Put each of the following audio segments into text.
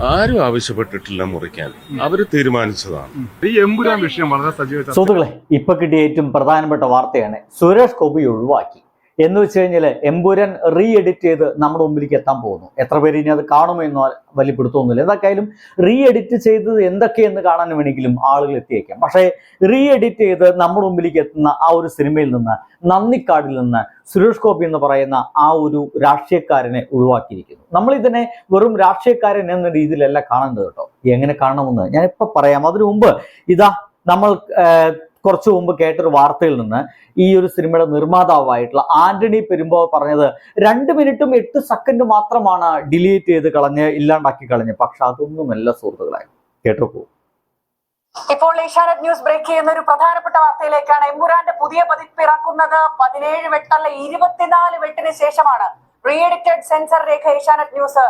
ആരും ആവശ്യപ്പെട്ടിട്ടില്ല മുറിക്കാൻ, അവര് തീരുമാനിച്ചതാണ്. ഈ എമ്പുരാൻ വിഷയം വളരെ സജീവ. സുഹൃത്തുക്കളെ, ഇപ്പൊ കിട്ടിയ ഏറ്റവും പ്രധാനപ്പെട്ട വാർത്തയാണ് സുരേഷ് ഗോപി ഒഴിവാക്കി എന്ന് വെച്ച് കഴിഞ്ഞാൽ എമ്പുരാൻ റീ എഡിറ്റ് ചെയ്ത് നമ്മുടെ മുമ്പിലേക്ക് എത്താൻ പോകുന്നു. എത്ര പേര് ഇനി അത് കാണുമെന്നോ വലിയ പിടുത്തമൊന്നുമില്ല. എന്തായാലും റീ എഡിറ്റ് ചെയ്തത് എന്തൊക്കെയെന്ന് കാണാൻ വേണമെങ്കിലും ആളുകൾ എത്തിയേക്കാം. പക്ഷേ റീ എഡിറ്റ് ചെയ്ത് നമ്മുടെ മുമ്പിലേക്ക് എത്തുന്ന ആ ഒരു സിനിമയിൽ നിന്ന്, നന്ദിക്കാടിൽ നിന്ന് സുരേഷ് ഗോപി എന്ന് പറയുന്ന ആ ഒരു രാഷ്ട്രീയക്കാരനെ ഒഴിവാക്കിയിരിക്കുന്നു. നമ്മൾ ഇതിനെ വെറും രാഷ്ട്രീയക്കാരൻ എന്ന രീതിയിലല്ല കാണേണ്ടത് കേട്ടോ. എങ്ങനെ കാണണമെന്ന് ഞാനിപ്പോൾ പറയാം. അതിനു മുമ്പ് ഇതാ നമ്മൾ കുറച്ചു മുമ്പ് കേട്ടൊരു വാർത്തയിൽ നിന്ന് ഈ ഒരു സിനിമയുടെ നിർമ്മാതാവായിട്ടുള്ള ആന്റണി പെരുമ്പാവൂർ പറഞ്ഞത് 2 മിനിറ്റും 8 സെക്കൻഡ് മാത്രമാണ് ഡിലീറ്റ് ചെയ്ത് കളഞ്ഞ് ഇല്ലാണ്ടാക്കി കളഞ്ഞ്. പക്ഷെ അതൊന്നുമല്ല സുഹൃത്തുക്കളെ, കേട്ടോക്കൂ. ഇപ്പോൾ ഏഷ്യാനെറ്റ് ന്യൂസ് ബ്രേക്ക് ചെയ്യുന്ന ഒരു പ്രധാനപ്പെട്ട വാർത്തയിലേക്കാണ്. എമ്പുരാന്റെ പുതിയ പതിപ്പ് ഇറക്കുന്നത് 17 വെട്ടല്ല 24 വെട്ടിന് ശേഷമാണ്. റീ എഡിറ്റഡ് സെൻസർ രേഖ ഏഷ്യാനെറ്റ് ന്യൂസ്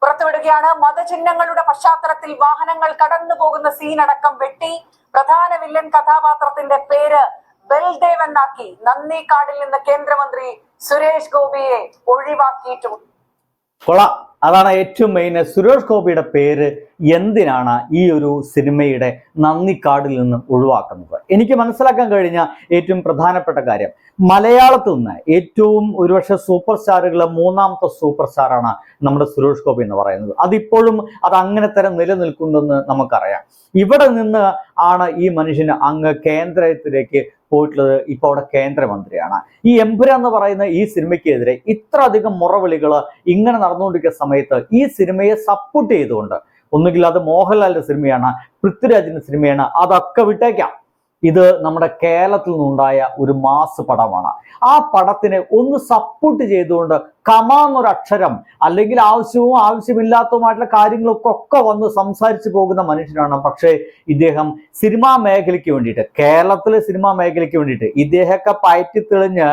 പുറത്തുവിടുകയാണ്. മതചിഹ്നങ്ങളുടെ പശ്ചാത്തലത്തിൽ വാഹനങ്ങൾ കടന്നു പോകുന്ന സീനടക്കം വെട്ടി. പ്രധാന വില്ലൻ കഥാപാത്രത്തിന്റെ പേര് ബൽദേവ് എന്നാക്കി. നന്ദിക്കാടിൽ നിന്ന് കേന്ദ്രമന്ത്രി സുരേഷ് ഗോപിയെ ഒഴിവാക്കിയിട്ടുണ്ട്. കൊള്ളാം. അതാണ് ഏറ്റവും മെയിൻ. സുരേഷ് ഗോപിയുടെ പേര് എന്തിനാണ് ഈ ഒരു സിനിമയുടെ നന്ദിക്കാടിൽ നിന്ന് ഒഴിവാക്കുന്നത്? എനിക്ക് മനസ്സിലാക്കാൻ കഴിഞ്ഞ ഏറ്റവും പ്രധാനപ്പെട്ട കാര്യം, മലയാളത്തിൽ നിന്ന് ഏറ്റവും ഒരുപക്ഷെ സൂപ്പർ സ്റ്റാറുകളെ 3ാമത്തെ സൂപ്പർ സ്റ്റാറാണ് നമ്മുടെ സുരേഷ് ഗോപി എന്ന് പറയുന്നത്. അതിപ്പോഴും അത് അങ്ങനെ തന്നെ നിലനിൽക്കുന്നെന്ന് നമുക്കറിയാം. ഇവിടെ നിന്ന് ആണ് ഈ മനുഷ്യന് അങ്ങ് കേന്ദ്രത്തിലേക്ക് പോയിട്ടുള്ളത്. ഇപ്പോൾ അവിടെ കേന്ദ്രമന്ത്രിയാണ്. ഈ എമ്പുരാൻ എന്ന് പറയുന്ന ഈ സിനിമയ്ക്കെതിരെ ഇത്ര അധികം മുറവിളികൾ ഇങ്ങനെ നടന്നുകൊണ്ടിരിക്കുന്ന സമയത്ത് ഈ സിനിമയെ സപ്പോർട്ട് ചെയ്തുകൊണ്ട്, ഒന്നുകിൽ അത് മോഹൻലാലിന്റെ സിനിമയാണ്, പൃഥ്വിരാജിന്റെ സിനിമയാണ്, അതൊക്കെ വിട്ടേക്കാം. ഇത് നമ്മുടെ കേരളത്തിൽ നിന്നുണ്ടായ ഒരു മാസ് പടമാണ്. ആ പടത്തിനെ ഒന്ന് സപ്പോർട്ട് ചെയ്തുകൊണ്ട് കമാന്നൊരക്ഷരം, അല്ലെങ്കിൽ ആവശ്യവും ആവശ്യമില്ലാത്തതുമായിട്ടുള്ള കാര്യങ്ങളൊക്കെ വന്ന് സംസാരിച്ചു പോകുന്ന മനുഷ്യനാണ്. പക്ഷേ ഇദ്ദേഹം സിനിമാ മേഖലയ്ക്ക് വേണ്ടിയിട്ട്, കേരളത്തിലെ സിനിമാ മേഖലയ്ക്ക് വേണ്ടിയിട്ട് ഇദ്ദേഹമൊക്കെ പയറ്റി തെളിഞ്ഞ്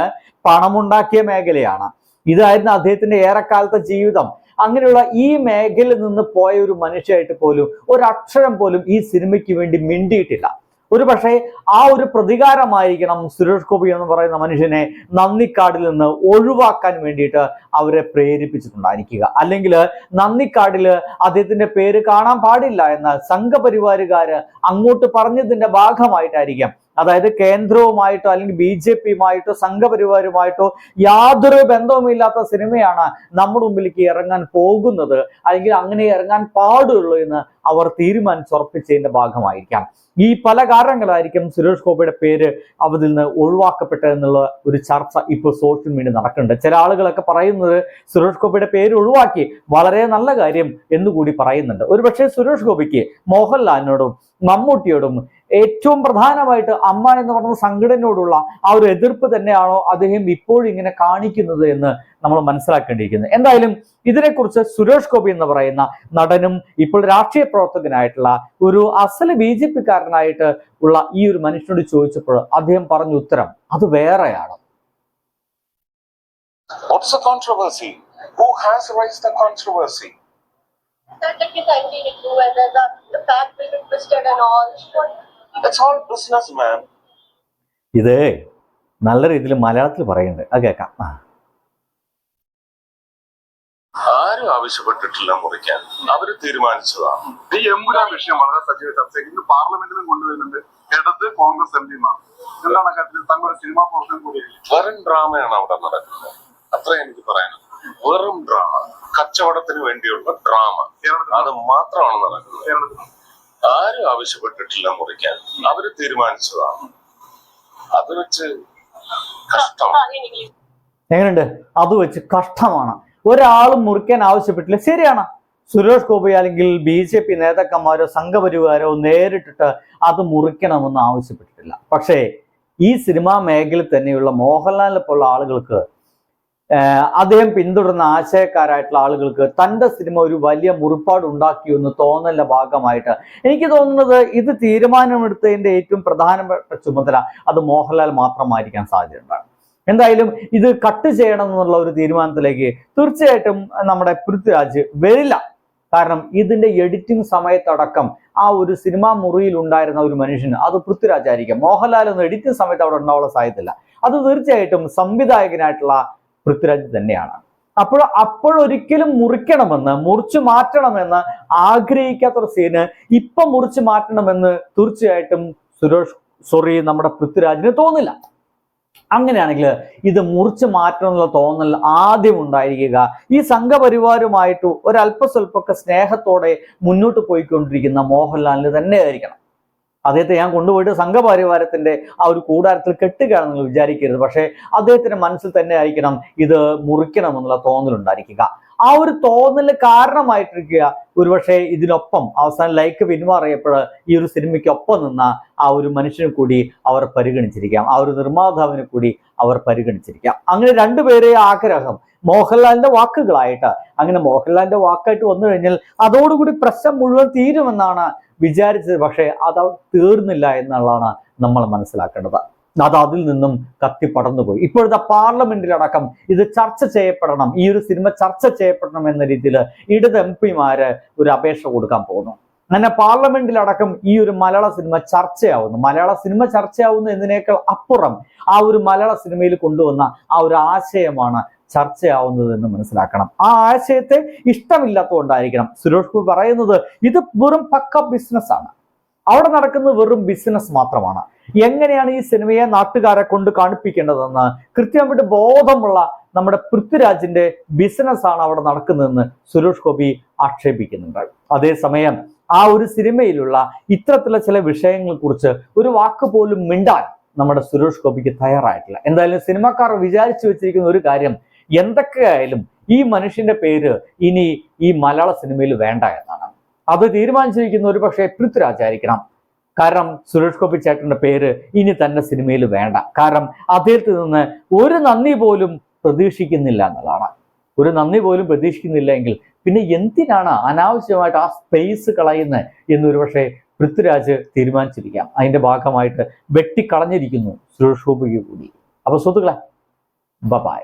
പണമുണ്ടാക്കിയ മേഖലയാണ്. ഇതായിരുന്നു അദ്ദേഹത്തിന്റെ ഏറെക്കാലത്തെ ജീവിതം. അങ്ങനെയുള്ള ഈ മേഖലയിൽ നിന്ന് പോയ ഒരു മനുഷ്യരായിട്ട് പോലും ഒരക്ഷരം പോലും ഈ സിനിമയ്ക്ക് വേണ്ടി മിണ്ടിയിട്ടില്ല. ഒരു പക്ഷേ ആ ഒരു പ്രതികാരമായിരിക്കണം സുരേഷ് ഗോപി എന്ന് പറയുന്ന മനുഷ്യനെ നന്ദിക്കാടിൽ നിന്ന് ഒഴിവാക്കാൻ വേണ്ടിയിട്ട് അവരെ പ്രേരിപ്പിച്ചിട്ടുണ്ടായിരിക്കുക. അല്ലെങ്കിൽ നന്ദിക്കാടിൽ അദ്ദേഹത്തിന്റെ പേര് കാണാൻ പാടില്ല എന്ന് സംഘപരിവാരുകാര് അങ്ങോട്ട് പറഞ്ഞതിന്റെ ഭാഗമായിട്ടായിരിക്കാം. അതായത് കേന്ദ്രവുമായിട്ടോ അല്ലെങ്കിൽ BJPയുമായിട്ടോ സംഘപരിവാരുമായിട്ടോ യാതൊരു ബന്ധവുമില്ലാത്ത സിനിമയാണ് നമ്മുടെ മുമ്പിലേക്ക് ഇറങ്ങാൻ പോകുന്നത്, അല്ലെങ്കിൽ അങ്ങനെ ഇറങ്ങാൻ പാടുള്ളൂ എന്ന് അവർ തീരുമാനിച്ചുറപ്പിച്ചതിന്റെ ഭാഗമായിരിക്കാം. ഈ പല കാരണങ്ങളായിരിക്കും സുരേഷ് ഗോപിയുടെ പേര് അവരിൽ നിന്ന് ഒഴിവാക്കപ്പെട്ടതെന്നുള്ള ഒരു ചർച്ച ഇപ്പോൾ സോഷ്യൽ മീഡിയ നടക്കുന്നുണ്ട്. ചില ആളുകളൊക്കെ പറയുന്നത് സുരേഷ് ഗോപിയുടെ പേര് ഒഴിവാക്കി, വളരെ നല്ല കാര്യം എന്നുകൂടി പറയുന്നുണ്ട്. ഒരുപക്ഷെ സുരേഷ് ഗോപിക്ക് മോഹൻലാലിനോടും മമ്മൂട്ടിയോടും ഏറ്റവും പ്രധാനമായിട്ട് അമ്മ എന്ന് പറഞ്ഞ സംഘടനയോടുള്ള ആ ഒരു എതിർപ്പ് തന്നെയാണോ അദ്ദേഹം ഇപ്പോഴും ഇങ്ങനെ കാണിക്കുന്നത് എന്ന് നമ്മൾ മനസ്സിലാക്കേണ്ടിയിരിക്കുന്നത്. എന്തായാലും ഇതിനെക്കുറിച്ച് സുരേഷ് ഗോപി എന്ന് പറയുന്ന നടനും ഇപ്പോൾ രാഷ്ട്രീയ പ്രവർത്തകനായിട്ടുള്ള ഒരു അസല് BJPക്കാരനായിട്ട് ഉള്ള ഈ ഒരു മനുഷ്യനോട് ചോദിച്ചപ്പോൾ അദ്ദേഹം പറഞ്ഞ ഉത്തരം അത് വേറെയാണ്. What's the controversy? Who has raised the controversy? Whether the fact will be twisted and all. It's all business, man. ഇത് നല്ല രീതിയിൽ മലയാളത്തിൽ പറയുന്നുണ്ട്, അത് കേൾക്കാം. ആരും ആവശ്യപ്പെട്ടിട്ടില്ല മുറിക്കാൻ, അവര് തീരുമാനിച്ചതാണ്. ഈ എമ്പുരാൻ വിഷയം വളരെ സജീവ ചർച്ചയ്ക്ക് ഇന്ന് പാർലമെന്റിലും കൊണ്ടുവരുന്നുണ്ട്. ഇടത് കോൺഗ്രസ് MPമാർ. എന്താണ് കാര്യത്തിൽ തങ്ങളുടെ സിനിമാ പ്രവർത്തനം കൂടിയില്ല? വെറും ഡ്രാമയാണ് അവിടെ നടക്കുന്നത്. അത്ര എനിക്ക് പറയാനുള്ളത്. വെറും ഡ്രാമ, കച്ചവടത്തിന് വേണ്ടിയുള്ള ഡ്രാമ, അത് മാത്രമാണ് നടക്കുന്നത്. ആരും ആവശ്യപ്പെട്ടിട്ടില്ല മുറിക്കാൻ, അവര് തീരുമാനിച്ചതാണ്. അത് വെച്ച് കഷ്ടമാണ്. എങ്ങനെയുണ്ട്? അത് വെച്ച് കഷ്ടമാണ്. ഒരാളും മുറിക്കാൻ ആവശ്യപ്പെട്ടില്ല. ശരിയാണ്, സുരേഷ് ഗോപി അല്ലെങ്കിൽ BJP നേതാക്കന്മാരോ സംഘപരിവാരോ നേരിട്ടിട്ട് അത് മുറിക്കണമെന്ന് ആവശ്യപ്പെട്ടിട്ടില്ല. പക്ഷേ ഈ സിനിമാ മേഖലയിൽ തന്നെയുള്ള മോഹൻലാലിനെ പോലുള്ള ആളുകൾക്ക്, അദ്ദേഹം പിന്തുടർന്ന ആശയക്കാരായിട്ടുള്ള ആളുകൾക്ക് തൻ്റെ സിനിമ ഒരു വലിയ മുറിപ്പാട് ഉണ്ടാക്കിയെന്ന് തോന്നലിന്റെ ഭാഗമായിട്ട് എനിക്ക് തോന്നുന്നത് ഇത് തീരുമാനമെടുത്തതിന്റെ ഏറ്റവും പ്രധാനപ്പെട്ട ചുമതല അത് മോഹൻലാൽ മാത്രമായിരിക്കാൻ സാധ്യതയുണ്ടാണ്. എന്തായാലും ഇത് കട്ട് ചെയ്യണം എന്നുള്ള ഒരു തീരുമാനത്തിലേക്ക് തീർച്ചയായിട്ടും നമ്മുടെ പൃഥ്വിരാജ് വരില്ല. കാരണം ഇതിന്റെ എഡിറ്റിംഗ് സമയത്തടക്കം ആ ഒരു സിനിമാ മുറിയിൽ ഉണ്ടായിരുന്ന ഒരു മനുഷ്യന് അത് പൃഥ്വിരാജ് ആയിരിക്കും. മോഹൻലാൽ ഒന്നും എഡിറ്റിംഗ് സമയത്ത് അവിടെ ഉണ്ടാവാനുള്ള സാധ്യതയില്ല. അത് തീർച്ചയായിട്ടും സംവിധായകനായിട്ടുള്ള പൃഥ്വിരാജ് തന്നെയാണ്. അപ്പോഴൊരിക്കലും മുറിച്ചു മാറ്റണമെന്ന് ആഗ്രഹിക്കാത്തൊരു സീന് ഇപ്പൊ മുറിച്ചു മാറ്റണമെന്ന് തീർച്ചയായിട്ടും നമ്മുടെ പൃഥ്വിരാജിന് തോന്നില്ല. അങ്ങനെയാണെങ്കിൽ ഇത് മുറിച്ചു മാറ്റണമെന്നുള്ള തോന്നൽ ആദ്യം ഉണ്ടായിരിക്കുക ഈ സംഘപരിവാരുമായിട്ട് ഒരല്പസ്വല്പമൊക്കെ സ്നേഹത്തോടെ മുന്നോട്ട് പോയിക്കൊണ്ടിരിക്കുന്ന മോഹൻലാലിന് തന്നെ ആയിരിക്കണം. അദ്ദേഹത്തെ ഞാൻ കൊണ്ടുപോയിട്ട് സംഘപരിവാരത്തിന്റെ ആ ഒരു കൂടാരത്തിൽ കെട്ടുകയാണെന്ന് വിചാരിക്കരുത്. പക്ഷേ അദ്ദേഹത്തിന്റെ മനസ്സിൽ തന്നെ ആയിരിക്കണം ഇത് മുറിക്കണമെന്നുള്ള തോന്നലുണ്ടായിരിക്കുക. ആ ഒരു തോന്നൽ കാരണമായിട്ടിരിക്കുക ഒരുപക്ഷെ ഇതിനൊപ്പം അവസാനം ലൈക്ക് പിന്മാറിയപ്പോൾ ഈ ഒരു സിനിമയ്ക്കൊപ്പം നിന്ന ആ ഒരു മനുഷ്യനെ കൂടി അവർ പരിഗണിച്ചിരിക്കാം, ആ ഒരു നിർമ്മാതാവിനെ കൂടി അവർ പരിഗണിച്ചിരിക്കാം. അങ്ങനെ രണ്ടുപേരെ ആഗ്രഹം മോഹൻലാലിന്റെ വാക്കുകളായിട്ട്, അങ്ങനെ മോഹൻലാലിന്റെ വാക്കായിട്ട് വന്നു കഴിഞ്ഞാൽ അതോടുകൂടി പ്രശ്നം മുഴുവൻ തീരുമെന്നാണ് വിചാരിച്ചത്. പക്ഷേ അത് തീർന്നില്ല എന്നുള്ളതാണ് നമ്മൾ മനസ്സിലാക്കേണ്ടത്. അത് അതിൽ നിന്നും കത്തിപ്പടർന്നുപോയി. ഇപ്പോഴത്തെ പാർലമെന്റിലടക്കം ഇത് ചർച്ച ചെയ്യപ്പെടണം, ഈ ഒരു സിനിമ ചർച്ച ചെയ്യപ്പെടണം എന്ന രീതിയിൽ ഇടത് MP-മാര് ഒരു അപേക്ഷ കൊടുക്കാൻ പോകുന്നു. അങ്ങനെ പാർലമെന്റിലടക്കം ഈ ഒരു മലയാള സിനിമ ചർച്ചയാവുന്നു. മലയാള സിനിമ ചർച്ചയാവുന്നു എന്നതിനേക്കാൾ അപ്പുറം ആ ഒരു മലയാള സിനിമയിൽ കൊണ്ടുവന്ന ആ ഒരു ആശയമാണ് ചർച്ചയാവുന്നത് എന്ന് മനസ്സിലാക്കണം. ആ ആശയത്തെ ഇഷ്ടമില്ലാത്തതുകൊണ്ടായിരിക്കണം സുരേഷ് ഗോപി പറയുന്നത് ഇത് വെറും പക്ക ബിസിനസ്സാണ്, അവിടെ നടക്കുന്നത് വെറും ബിസിനസ് മാത്രമാണ്. എങ്ങനെയാണ് ഈ സിനിമയെ നാട്ടുകാരെ കൊണ്ട് കാണിപ്പിക്കേണ്ടതെന്ന് കൃത്യമായിട്ട് ബോധമുള്ള നമ്മുടെ പൃഥ്വിരാജിന്റെ ബിസിനസ്സാണ് അവിടെ നടക്കുന്നതെന്ന് സുരേഷ് ഗോപി ആക്ഷേപിക്കുന്നുണ്ട്. അതേസമയം ആ ഒരു സിനിമയിലുള്ള ഇത്തരത്തിലുള്ള ചില വിഷയങ്ങളെ കുറിച്ച് ഒരു വാക്ക് പോലും മിണ്ടാൻ നമ്മുടെ സുരേഷ് ഗോപിക്ക് തയ്യാറായിട്ടില്ല. എന്തായാലും സിനിമാക്കാർ വിചാരിച്ചു വെച്ചിരിക്കുന്ന ഒരു കാര്യം, എന്തൊക്കെയായാലും ഈ മനുഷ്യന്റെ പേര് ഇനി ഈ മലയാള സിനിമയിൽ വേണ്ട എന്നാണ്. അത് തീരുമാനിച്ചിരിക്കുന്ന ഒരു പക്ഷേ പൃഥ്വിരാജായിരിക്കണം. കാരണം സുരേഷ് ഗോപി ചേട്ടന്റെ പേര് ഇനി തന്നെ സിനിമയിൽ വേണ്ട. കാരണം അദ്ദേഹത്തിൽ നിന്ന് ഒരു നന്ദി പോലും പ്രതീക്ഷിക്കുന്നില്ല എന്നുള്ളതാണ്. ഒരു നന്ദി പോലും പ്രതീക്ഷിക്കുന്നില്ല എങ്കിൽ പിന്നെ എന്തിനാണ് അനാവശ്യമായിട്ട് ആ സ്പേസ് കളയുന്നത് എന്നൊരു പക്ഷേ പൃഥ്വിരാജ് തീരുമാനിച്ചിരിക്കാം. അതിന്റെ ഭാഗമായിട്ട് വെട്ടിക്കളഞ്ഞിരിക്കുന്നു സുരേഷ് ഗോപിക്ക് കൂടി. അപ്പൊ സുഹൃത്തുക്കളെ, ബൈ.